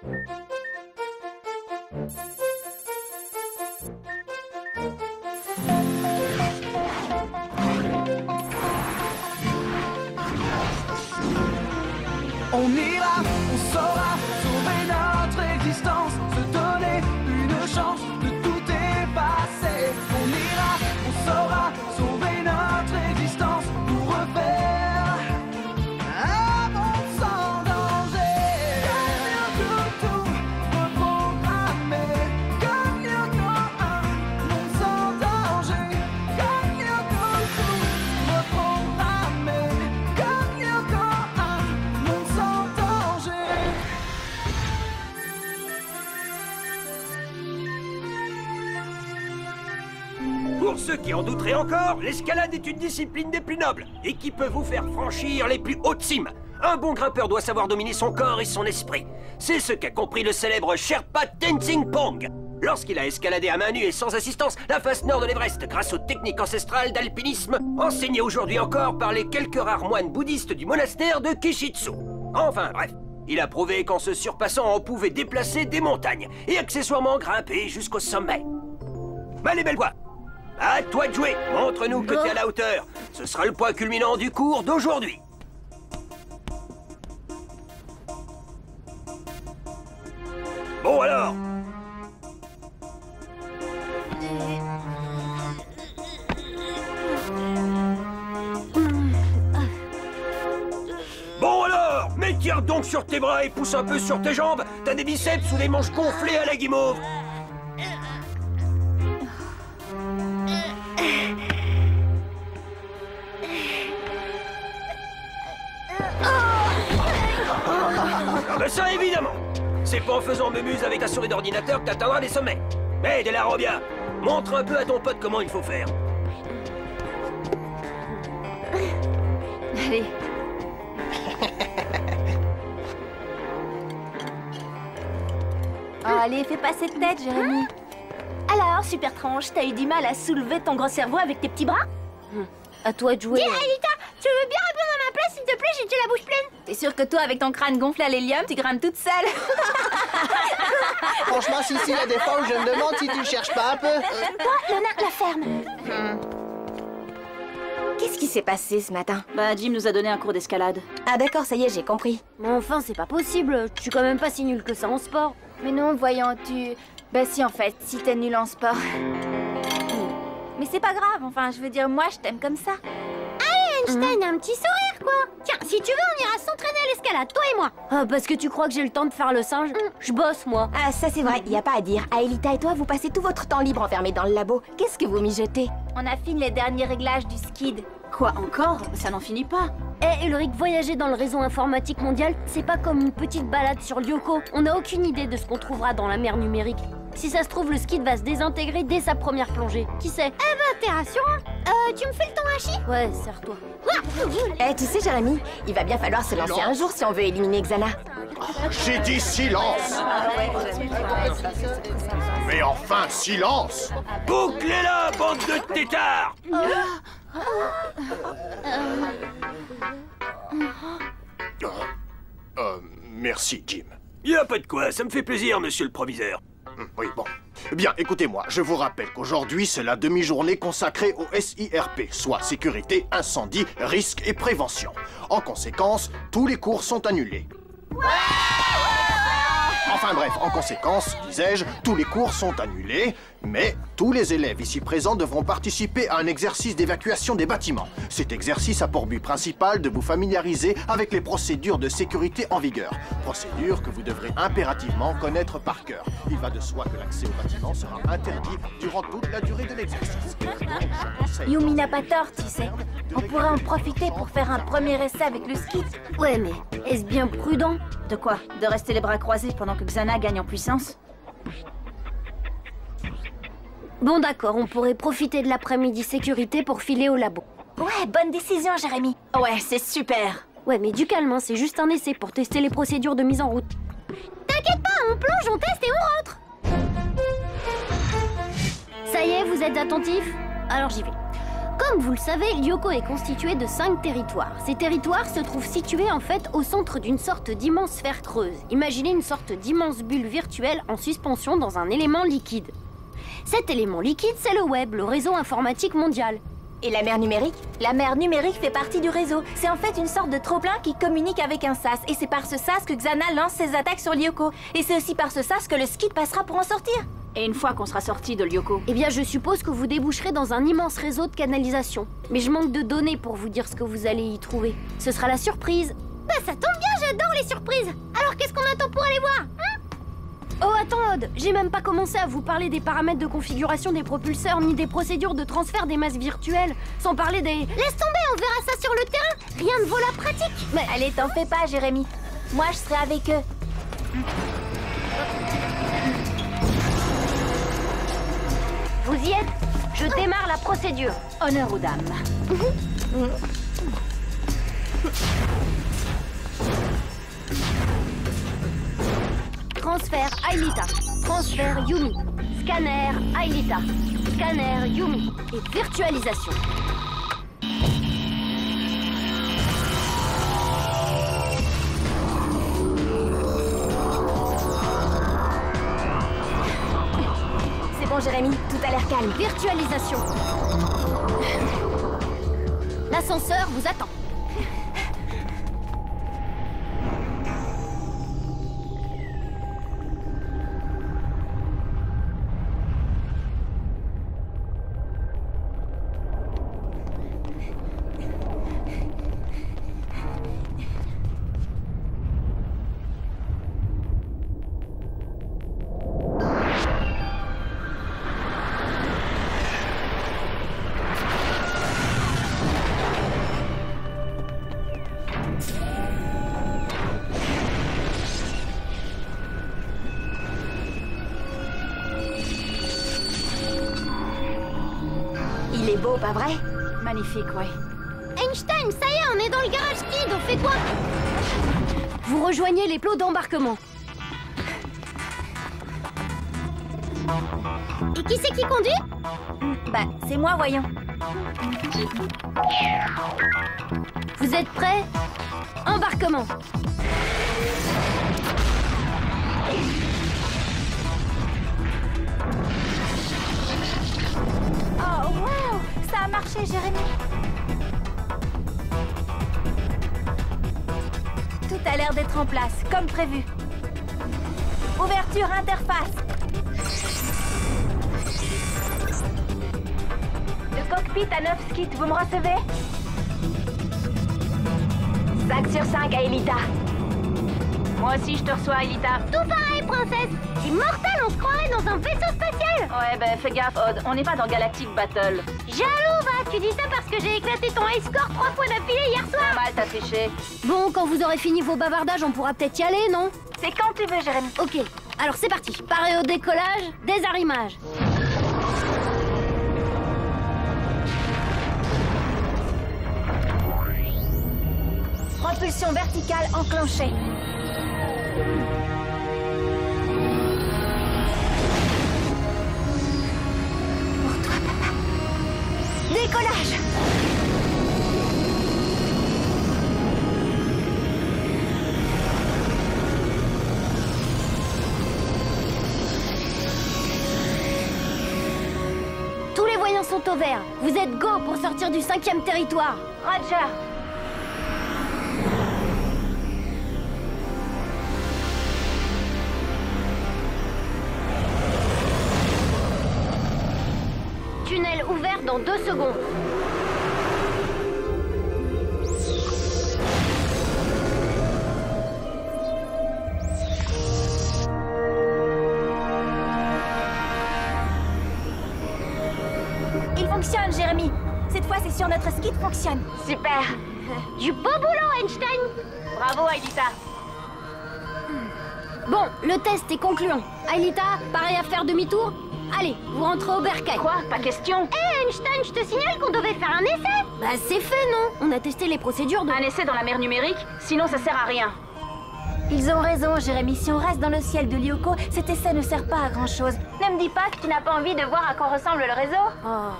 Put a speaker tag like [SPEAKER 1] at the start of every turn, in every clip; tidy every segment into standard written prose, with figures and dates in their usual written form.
[SPEAKER 1] On ira, on saura sauver notre existence, se donner une chance de tout effacer. On ira, on saura sauver notre existence pour refaire un monde sans danger. Tout reprogrammer, comme un monde sans danger. Comme tout reprogrammer, comme un monde sans danger.
[SPEAKER 2] Pour ceux qui en douteraient encore, l'escalade est une discipline des plus nobles et qui peut vous faire franchir les plus hautes cimes. Un bon grimpeur doit savoir dominer son corps et son esprit. C'est ce qu'a compris le célèbre Sherpa Tenzing Pong lorsqu'il a escaladé à main nue et sans assistance la face nord de l'Everest grâce aux techniques ancestrales d'alpinisme enseignées aujourd'hui encore par les quelques rares moines bouddhistes du monastère de Kishitsu. Enfin bref, il a prouvé qu'en se surpassant on pouvait déplacer des montagnes et accessoirement grimper jusqu'au sommet. Allez, belle voix! À toi de jouer. Montre-nous que t'es à la hauteur. Ce sera le point culminant du cours d'aujourd'hui. Bon alors. Bon alors. Mais tire donc sur tes bras et pousse un peu sur tes jambes. T'as des biceps ou des manches gonflées à la guimauve. Ah bah ça, évidemment. C'est pas en faisant memuse avec un souris d'ordinateur que t'atteindras des sommets. Hé, De La Robia, montre un peu à ton pote comment il faut faire.
[SPEAKER 3] Allez. Oh, allez, fais pas cette tête, Jérémy. Alors, super tranche, t'as eu du mal à soulever ton gros cerveau avec tes petits bras? À toi de jouer.
[SPEAKER 4] Dis, Aelita, tu veux bien répondre à ma place, s'il te plaît? J'ai déjà la bouche pleine.
[SPEAKER 3] T'es sûre que toi, avec ton crâne gonflé à l'hélium, tu grimpes toute seule?
[SPEAKER 5] Franchement, Sissi, il y a des fois où je me demande si tu le cherches pas un peu.
[SPEAKER 4] Toi, le nain, la ferme.
[SPEAKER 3] Qu'est-ce qui s'est passé ce matin?
[SPEAKER 6] Bah, Jim nous a donné un cours d'escalade.
[SPEAKER 3] Ah d'accord, ça y est, j'ai compris.
[SPEAKER 7] Mais enfin, c'est pas possible. Je suis quand même pas si nul que ça en sport.
[SPEAKER 3] Mais non, voyons, tu... Bah si, en fait, si t'es nul en sport. Mais c'est pas grave, enfin, je veux dire, moi, je t'aime comme ça.
[SPEAKER 4] Einstein a un petit sourire, quoi. Tiens, si tu veux, on ira s'entraîner à l'escalade, toi et moi.
[SPEAKER 7] Ah, parce que tu crois que j'ai le temps de faire le singe? Je bosse, moi.
[SPEAKER 3] Ah, ça c'est vrai, y a pas à dire. Aelita et toi, vous passez tout votre temps libre enfermés dans le labo. Qu'est-ce que vous mijotez? On affine les derniers réglages du skid.
[SPEAKER 6] Quoi encore? Ça n'en finit pas.
[SPEAKER 7] Eh, Ulrich, voyager dans le réseau informatique mondial, c'est pas comme une petite balade sur Lyoko. On n'a aucune idée de ce qu'on trouvera dans la mer numérique. Si ça se trouve, le skid va se désintégrer dès sa première plongée. Qui sait?
[SPEAKER 4] Eh ben, t'es rassurant. Tu me fais le temps, Hachi?
[SPEAKER 7] Ouais, serre-toi.
[SPEAKER 3] Eh, tu sais, Jérémy, il va bien falloir se lancer un jour si on veut éliminer Xana.
[SPEAKER 8] J'ai dit silence! Mais enfin, silence!
[SPEAKER 2] Bouclez-la, bande de têtards!
[SPEAKER 8] Merci, Jim.
[SPEAKER 2] Y a pas de quoi, ça me fait plaisir, monsieur le proviseur.
[SPEAKER 8] Oui, bon. Bien, écoutez-moi, je vous rappelle qu'aujourd'hui, c'est la demi-journée consacrée au SIRP, soit sécurité, incendie, risque et prévention. En conséquence, tous les cours sont annulés. Enfin bref, en conséquence, disais-je, tous les cours sont annulés, mais tous les élèves ici présents devront participer à un exercice d'évacuation des bâtiments. Cet exercice a pour but principal de vous familiariser avec les procédures de sécurité en vigueur. Procédures que vous devrez impérativement connaître par cœur. Il va de soi que l'accès au bâtiment sera interdit durant toute la durée de l'exercice.
[SPEAKER 3] Yumi n'a pas tort, tu sais. On pourrait en profiter pour faire un premier essai avec le ski.
[SPEAKER 7] Ouais, mais est-ce bien prudent?
[SPEAKER 6] De quoi? De rester les bras croisés pendant que Xana gagne en puissance?
[SPEAKER 7] Bon d'accord, on pourrait profiter de l'après-midi sécurité pour filer au labo.
[SPEAKER 3] Ouais, bonne décision, Jérémy.
[SPEAKER 6] Ouais, c'est super.
[SPEAKER 7] Ouais, mais du calme, hein, c'est juste un essai pour tester les procédures de mise en route.
[SPEAKER 4] T'inquiète pas, on plonge, on teste et on rentre.
[SPEAKER 7] Ça y est, vous êtes attentifs? Alors j'y vais. Comme vous le savez, Lyoko est constitué de 5 territoires. Ces territoires se trouvent situés en fait au centre d'une sorte d'immense sphère creuse. Imaginez une sorte d'immense bulle virtuelle en suspension dans un élément liquide. Cet élément liquide, c'est le web, le réseau informatique mondial.
[SPEAKER 3] Et la mer numérique? La mer numérique fait partie du réseau. C'est en fait une sorte de trop-plein qui communique avec un sas. Et c'est par ce sas que Xana lance ses attaques sur Lyoko. Et c'est aussi par ce sas que le skid passera pour en sortir.
[SPEAKER 6] Et une fois qu'on sera sorti de Lyoko?
[SPEAKER 7] Eh bien, je suppose que vous déboucherez dans un immense réseau de canalisation. Mais je manque de données pour vous dire ce que vous allez y trouver. Ce sera la surprise.
[SPEAKER 4] Bah ça tombe bien, j'adore les surprises. Alors qu'est-ce qu'on attend pour aller voir, hein?
[SPEAKER 7] Oh, attends, Odd, j'ai même pas commencé à vous parler des paramètres de configuration des propulseurs, ni des procédures de transfert des masses virtuelles, sans parler des...
[SPEAKER 4] Laisse tomber, on verra ça sur le terrain. Rien ne vaut la pratique.
[SPEAKER 3] Mais allez, t'en fais pas, Jérémy. Moi, je serai avec eux.
[SPEAKER 7] Vous y êtes? Je démarre la procédure.
[SPEAKER 6] Honneur aux dames.
[SPEAKER 7] Transfert Aelita. Transfert Yumi. Scanner Aelita. Scanner Yumi. Et virtualisation.
[SPEAKER 3] C'est bon, Jérémy, tout a l'air calme.
[SPEAKER 7] Virtualisation. L'ascenseur vous attend.
[SPEAKER 3] Il est beau, pas vrai?
[SPEAKER 6] Magnifique, ouais.
[SPEAKER 4] Einstein, ça y est, on est dans le garage skid, on fait quoi?
[SPEAKER 7] Vous rejoignez les plots d'embarquement.
[SPEAKER 4] Et qui c'est qui conduit?
[SPEAKER 3] Bah, c'est moi, voyons.
[SPEAKER 7] Vous êtes prêts? Embarquement.
[SPEAKER 3] Oh, wow! Ça a marché, Jérémy. Tout a l'air d'être en place, comme prévu. Ouverture interface. Le cockpit à 9 skits, vous me recevez? 5 sur 5 à Elita.
[SPEAKER 6] Moi aussi, je te reçois, Elita.
[SPEAKER 4] Tout pareil, princesse. C'est mortel, on se croirait dans un vaisseau spatial.
[SPEAKER 6] Ouais, ben fais gaffe, Odd. On n'est pas dans Galactic Battle.
[SPEAKER 4] Jaloux, va, tu dis ça parce que j'ai éclaté ton high score 3 fois d'affilée hier soir.
[SPEAKER 6] Pas mal, t'as triché.
[SPEAKER 7] Bon, quand vous aurez fini vos bavardages, on pourra peut-être y aller, non?
[SPEAKER 3] C'est quand tu veux, Jérémy.
[SPEAKER 7] Ok, alors c'est parti. Paré au décollage, désarrimage.
[SPEAKER 3] Propulsion verticale enclenchée. Pour toi, papa. Décollage.
[SPEAKER 7] Tous les voyants sont au vert. Vous êtes go pour sortir du 5e territoire.
[SPEAKER 3] Roger.
[SPEAKER 7] Tunnel ouvert dans 2 secondes.
[SPEAKER 3] Il fonctionne, Jérémy. Cette fois, c'est sûr, notre skid fonctionne.
[SPEAKER 6] Super.
[SPEAKER 4] Du beau boulot, Einstein.
[SPEAKER 6] Bravo, Aelita.
[SPEAKER 7] Bon, le test est concluant. Aelita, pareil à faire demi-tour? Allez, vous rentrez au bercail.
[SPEAKER 6] Quoi? Pas question.
[SPEAKER 4] Hé, Einstein, je te signale qu'on devait faire un essai.
[SPEAKER 7] Bah c'est fait, non? On a testé les procédures de...
[SPEAKER 6] Un essai dans la mer numérique? Sinon, ça sert à rien.
[SPEAKER 3] Ils ont raison, Jérémy. Si on reste dans le ciel de Lyoko, cet essai ne sert pas à grand-chose. Ne me dis pas que tu n'as pas envie de voir à quoi ressemble le réseau.
[SPEAKER 7] Oh.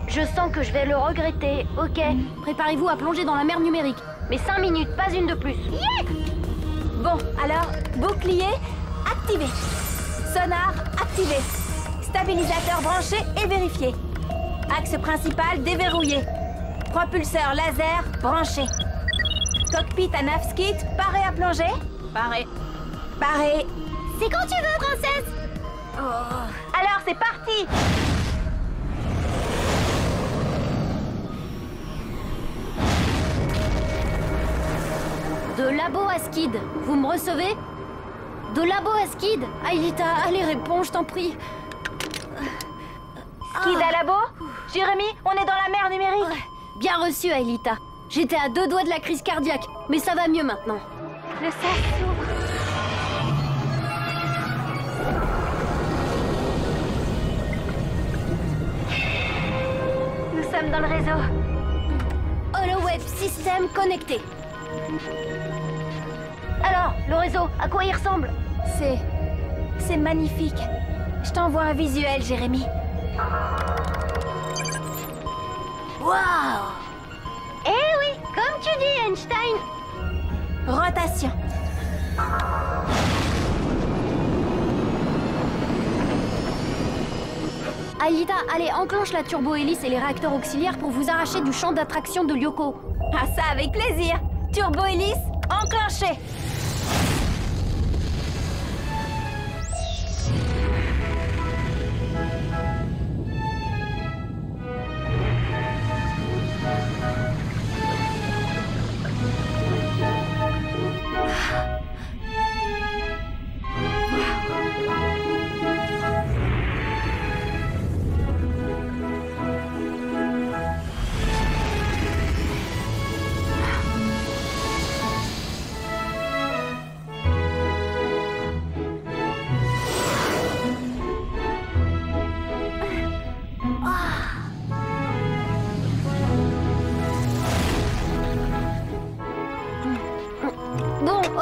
[SPEAKER 7] Je sens que je vais le regretter. Ok, préparez-vous à plonger dans la mer numérique. Mais 5 minutes, pas une de plus.
[SPEAKER 3] Yeah! Bon, alors, bouclier activé. Sonar activé. Stabilisateur branché et vérifié. Axe principal déverrouillé. Propulseur laser branché. Cockpit à Navskit, paré à plonger.
[SPEAKER 6] Paré.
[SPEAKER 3] Paré.
[SPEAKER 4] C'est quand tu veux, princesse.
[SPEAKER 3] Alors, c'est parti!
[SPEAKER 7] De labo à skid, vous me recevez? De labo à skid? Aelita, allez, réponds, je t'en prie.
[SPEAKER 3] Skid à labo? Jérémy, on est dans la mer numérique.
[SPEAKER 7] Bien reçu, Aelita. J'étais à 2 doigts de la crise cardiaque, mais ça va mieux maintenant.
[SPEAKER 3] Le sas s'ouvre. Nous sommes dans le réseau.
[SPEAKER 7] HoloWeb système connecté. Alors, le réseau, à quoi il ressemble?
[SPEAKER 3] C'est magnifique. Je t'envoie un visuel, Jérémy.
[SPEAKER 7] Waouh!
[SPEAKER 4] Eh oui, comme tu dis, Einstein.
[SPEAKER 3] Rotation.
[SPEAKER 7] Aelita, allez, enclenche la turbo-hélice et les réacteurs auxiliaires pour vous arracher du champ d'attraction de Lyoko.
[SPEAKER 3] Ah, ça avec plaisir. Turbo-hélice enclenchée.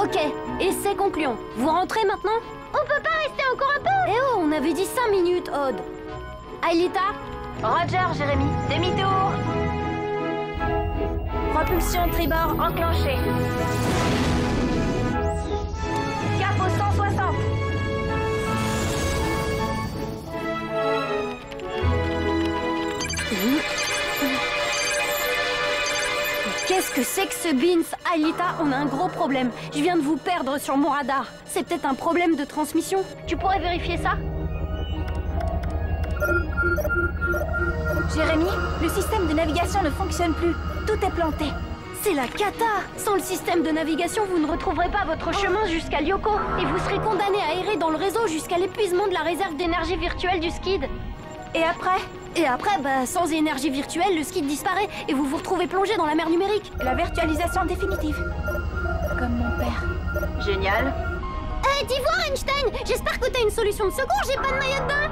[SPEAKER 7] Ok, essai concluant. Vous rentrez maintenant?
[SPEAKER 4] On peut pas rester encore un peu.
[SPEAKER 7] Eh oh, on avait dit 5 minutes, Odd. Aelita?
[SPEAKER 3] Roger, Jérémy. Demi-tour. Propulsion tribord enclenchée. Cap au 160.
[SPEAKER 7] Qu'est-ce que c'est que ce Beans? Aelita, on a un gros problème. Je viens de vous perdre sur mon radar. C'est peut-être un problème de transmission. Tu pourrais vérifier ça?
[SPEAKER 3] Jérémy, le système de navigation ne fonctionne plus. Tout est planté.
[SPEAKER 7] C'est la cata! Sans le système de navigation, vous ne retrouverez pas votre chemin jusqu'à Lyoko. Et vous serez condamné à errer dans le réseau jusqu'à l'épuisement de la réserve d'énergie virtuelle du skid.
[SPEAKER 3] Et après?
[SPEAKER 7] Et après, sans énergie virtuelle, le skid disparaît et vous vous retrouvez plongé dans la mer numérique.
[SPEAKER 3] La virtualisation définitive. Comme mon père.
[SPEAKER 6] Génial.
[SPEAKER 4] Dis voir, Einstein. J'espère que t'as une solution de secours. J'ai pas de maillot de bain.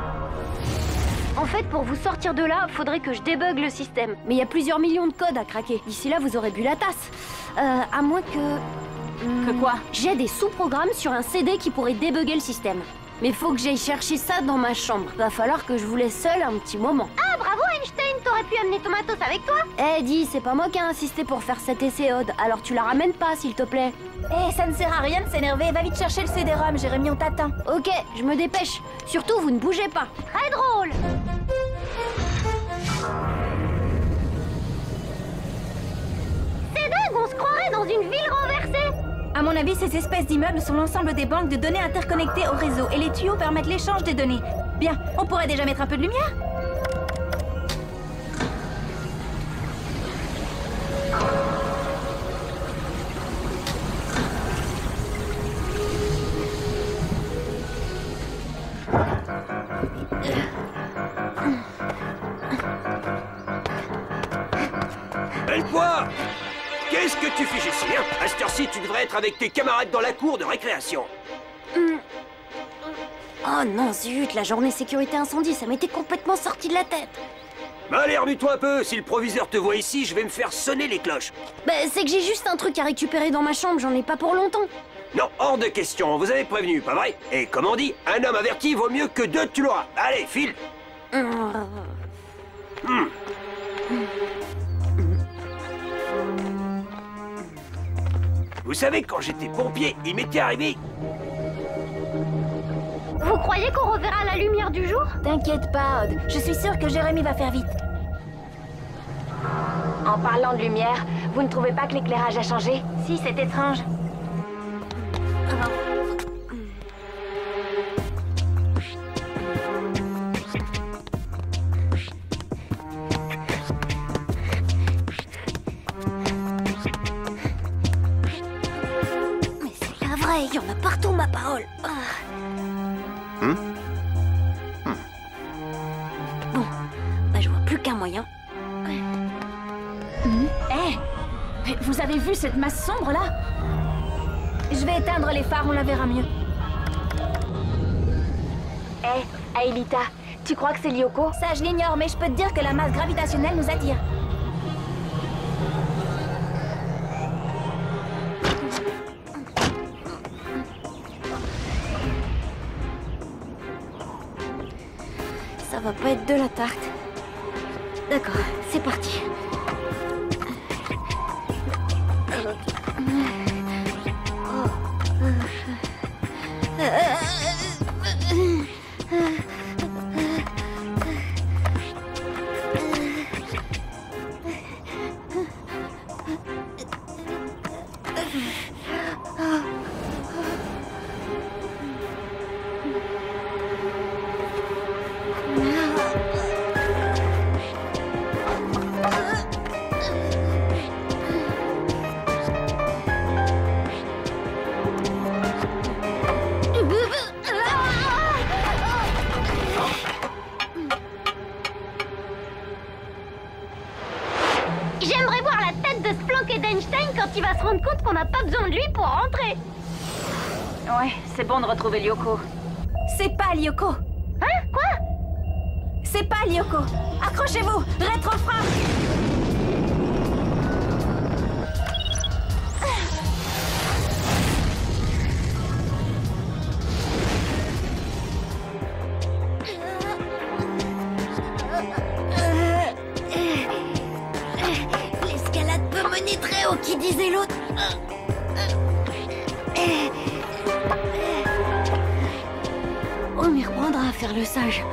[SPEAKER 7] En fait, pour vous sortir de là, faudrait que je débug le système. Mais il y a plusieurs millions de codes à craquer. D'ici là, vous aurez bu la tasse. À moins que...
[SPEAKER 6] Que quoi?
[SPEAKER 7] J'ai des sous-programmes sur un CD qui pourraient débugger le système. Mais faut que j'aille chercher ça dans ma chambre. Va falloir que je vous laisse seul un petit moment.
[SPEAKER 4] Ah, bravo, Einstein. T'aurais pu amener ton matos avec toi.
[SPEAKER 7] Eh, dis, c'est pas moi qui ai insisté pour faire cet essai, Odd. Alors tu la ramènes pas, s'il te plaît.
[SPEAKER 3] Eh, ça ne sert à rien de s'énerver. Va vite chercher le CD-ROM, Jérémy, on t'attend.
[SPEAKER 7] Ok, je me dépêche. Surtout, vous ne bougez pas.
[SPEAKER 4] Très drôle. C'est dingue, on se croirait dans une ville renversée.
[SPEAKER 3] À mon avis, ces espèces d'immeubles sont l'ensemble des banques de données interconnectées au réseau et les tuyaux permettent l'échange des données. Bien, on pourrait déjà mettre un peu de lumière?
[SPEAKER 2] Belle-Poire! Qu'est-ce que tu fiches ici, hein? À cette heure-ci, tu devrais être avec tes camarades dans la cour de récréation.
[SPEAKER 7] Oh non, zut, la journée sécurité incendie, ça m'était complètement sorti de la tête.
[SPEAKER 2] Bah allez, remue-toi un peu. Si le proviseur te voit ici, je vais me faire sonner les cloches.
[SPEAKER 7] C'est que j'ai juste un truc à récupérer dans ma chambre, j'en ai pas pour longtemps.
[SPEAKER 2] Non, hors de question, vous avez prévenu, pas vrai? Et comme on dit, un homme averti vaut mieux que deux tu l'auras. Allez, file. Vous savez, quand j'étais pompier, il m'était arrivé...
[SPEAKER 4] Vous croyez qu'on reverra la lumière du jour?
[SPEAKER 3] T'inquiète pas, Odd. Je suis sûre que Jérémy va faire vite. En parlant de lumière, vous ne trouvez pas que l'éclairage a changé? Si, c'est étrange.
[SPEAKER 4] Mais c'est pas vrai, il y en a partout, ma parole. Bon, bah je vois plus qu'un moyen.
[SPEAKER 6] Mais vous avez vu cette masse sombre là?
[SPEAKER 3] Je vais éteindre les phares, on la verra mieux. Hé, Aelita, tu crois que c'est Lyoko? Ça, je l'ignore, mais je peux te dire que la masse gravitationnelle nous attire.
[SPEAKER 4] Ça va pas être de la tarte. D'accord, c'est parti. J'aimerais voir la tête de Splank et d'Einstein quand il va se rendre compte qu'on n'a pas besoin de lui pour rentrer.
[SPEAKER 6] Ouais, c'est bon de retrouver Lyoko.
[SPEAKER 3] C'est pas Lyoko.
[SPEAKER 4] Hein? Quoi?
[SPEAKER 3] C'est pas Lyoko. Accrochez-vous, rétrofrein.
[SPEAKER 4] L'escalade peut mener très haut, qui disait l'autre. On m'y reprendra à faire le sage.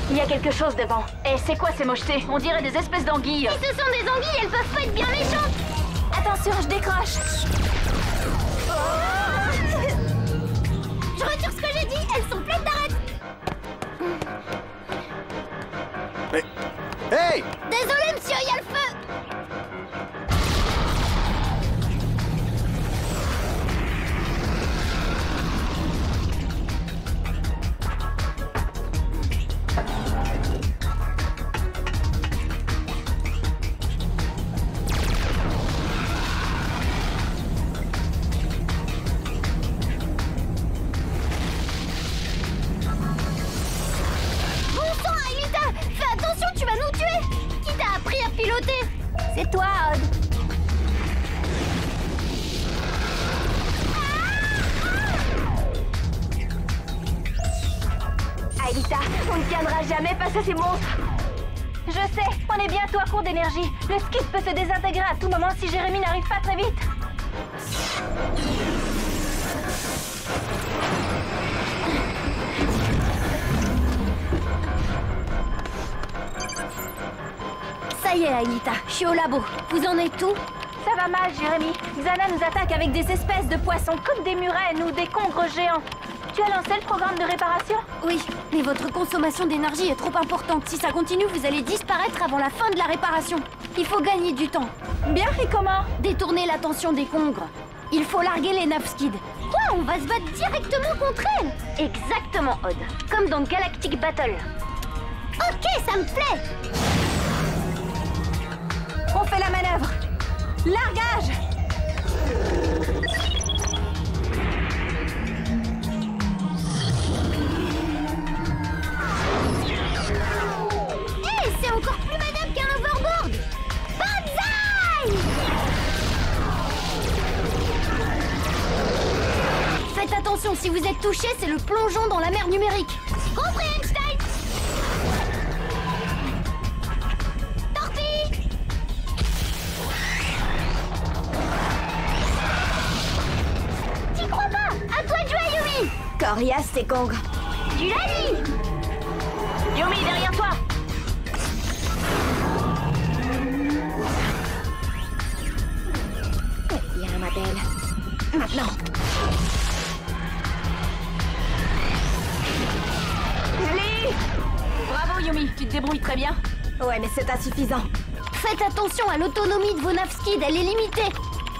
[SPEAKER 6] Il y a quelque chose devant. Et c'est quoi ces mochetés? On dirait des espèces d'anguilles.
[SPEAKER 4] Si ce sont des anguilles, elles peuvent pas être bien méchantes.
[SPEAKER 3] Attention, je décroche.
[SPEAKER 4] Je retire ce que j'ai dit, elles sont pleines d'arêtes.
[SPEAKER 8] Mais... Hey!
[SPEAKER 4] Désolé, monsieur, il y a le feu. Bon sang, Aelita, fais attention, tu vas nous tuer. Qui t'a appris à piloter?
[SPEAKER 3] C'est toi, Odd. Aelita, on ne tiendra jamais face à ces monstres. Je sais, on est bientôt à court d'énergie. Le skid peut se désintégrer à tout moment si Jérémy n'arrive pas très vite.
[SPEAKER 4] Ça y est, Aelita, je suis au labo. Vous en êtes où?
[SPEAKER 3] Ça va mal, Jérémy. Xana nous attaque avec des espèces de poissons comme des murènes ou des congres géants. Tu as lancé le programme de réparation?
[SPEAKER 4] Oui, mais votre consommation d'énergie est trop importante. Si ça continue, vous allez disparaître avant la fin de la réparation. Il faut gagner du temps.
[SPEAKER 3] Bien, et comment?
[SPEAKER 4] Détourner l'attention des congres. Il faut larguer les naves skid. Quoi? On va se battre directement contre elle?
[SPEAKER 6] Exactement, Odd. Comme dans Galactic Battle.
[SPEAKER 4] Ok, ça me plaît.
[SPEAKER 3] On fait la manœuvre. Largage.
[SPEAKER 4] Hé, c'est encore plus maniable qu'un overboard. Banzai! Faites attention, si vous êtes touché, c'est le plongeon dans la mer numérique. Compris, Einstein? Torpille! T'y crois pas? À toi de jouer, Yumi!
[SPEAKER 3] Coriace, c'est Kong.
[SPEAKER 6] Tu l'as dit! Yumi, derrière toi!
[SPEAKER 3] Bien, ma belle. Maintenant. Lee! Bravo, Yumi. Tu te débrouilles très bien. Ouais, mais c'est insuffisant.
[SPEAKER 4] Faites attention à l'autonomie de vos Navskids, elle est limitée.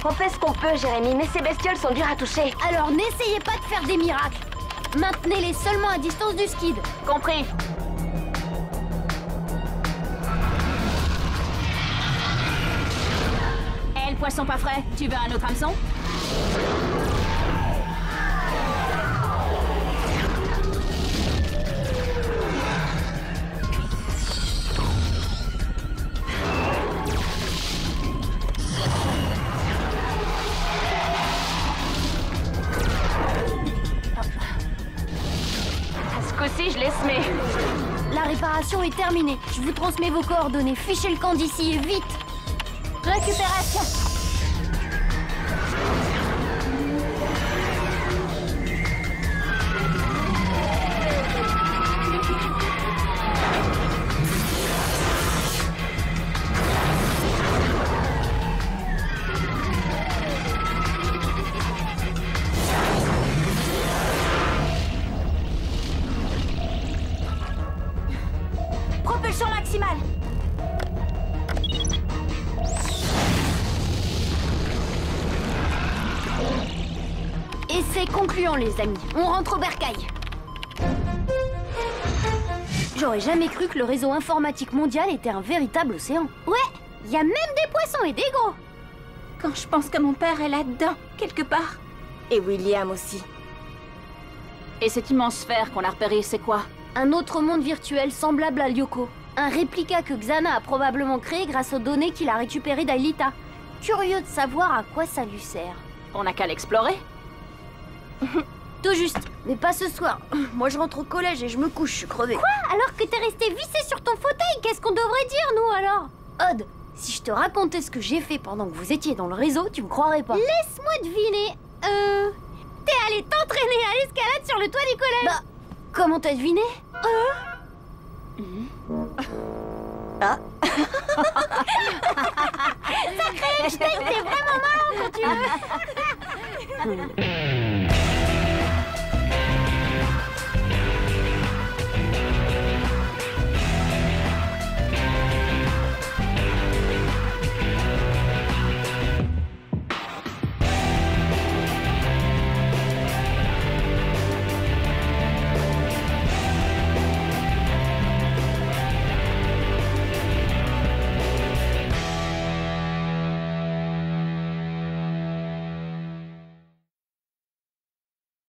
[SPEAKER 6] On fait ce qu'on peut, Jérémy, mais ces bestioles sont dures à toucher.
[SPEAKER 4] Alors n'essayez pas de faire des miracles. Maintenez-les seulement à distance du skid.
[SPEAKER 6] Compris.
[SPEAKER 3] Eh, le poisson pas frais. Tu veux un autre hameçon?
[SPEAKER 6] Ce coup-ci, je laisse mes...
[SPEAKER 4] La réparation est terminée. Je vous transmets vos coordonnées. Fichez le camp d'ici et vite. Récupération.
[SPEAKER 3] Propulsion maximale.
[SPEAKER 4] Et c'est concluant, les amis. On rentre au bercail. J'aurais jamais cru que le réseau informatique mondial était un véritable océan. Ouais, il y a même des poissons et des gros.
[SPEAKER 3] Quand je pense que mon père est là-dedans, quelque part. Et William aussi. Et cette immense sphère qu'on a repérée, c'est quoi?
[SPEAKER 4] Un autre monde virtuel semblable à Lyoko. Un réplica que Xana a probablement créé grâce aux données qu'il a récupérées d'Aelita. Curieux de savoir à quoi ça lui sert.
[SPEAKER 3] On n'a qu'à l'explorer.
[SPEAKER 4] Tout juste, mais pas ce soir. Moi je rentre au collège et je me couche, je suis crevée. Quoi? Alors que t'es resté vissé sur ton fauteuil, qu'est-ce qu'on devrait dire, nous, alors? Odd, si je te racontais ce que j'ai fait pendant que vous étiez dans le réseau, tu me croirais pas. Laisse-moi deviner. T'es allé t'entraîner à l'escalade sur le toit du collège? Bah, comment t'as deviné?
[SPEAKER 3] Ah.
[SPEAKER 4] Sacré Einstein, t'es vraiment marrant quand tu veux.